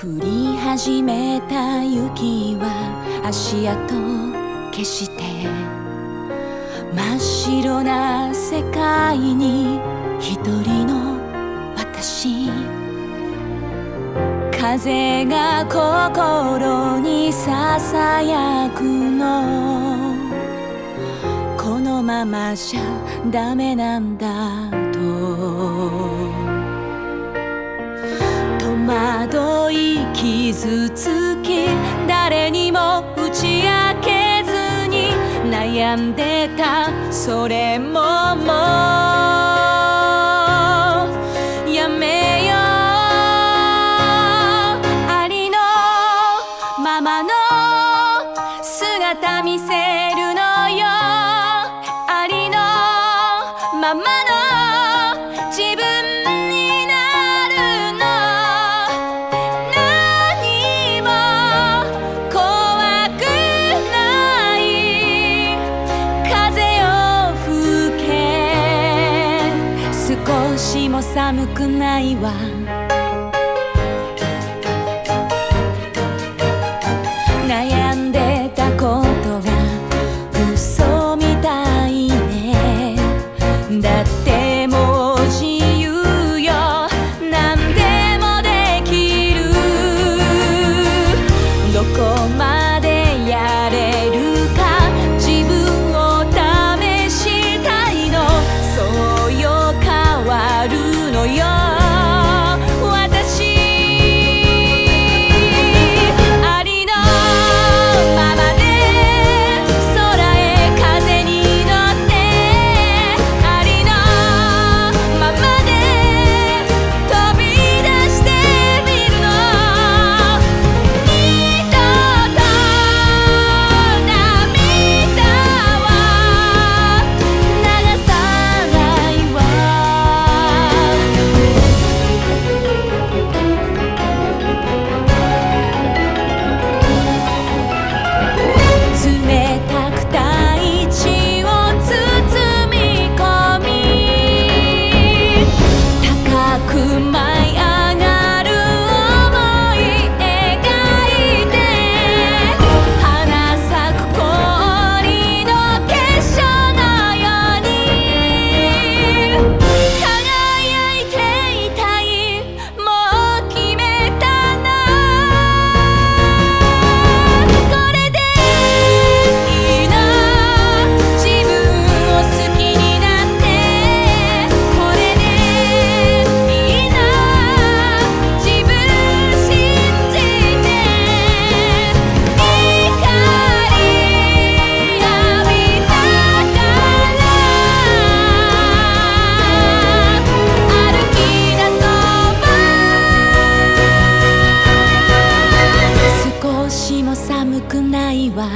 降り始めた雪は足跡消して真っ白な世界に一人の私。風が心にささやくの、このままじゃダメなんだと戸惑い傷つき、誰にも打ち明けずに悩んでた。それももうやめよう。ありのままの姿見せるのよ。ありのままの自分になるの。何も怖くない。風を吹け、少しも寒くないわ。悩んでたことが嘘みたいね。だってもう自由よ。何でもできる。どこまでやれるか自分を試したいの。そうよ変わるのよ。寒くないわ。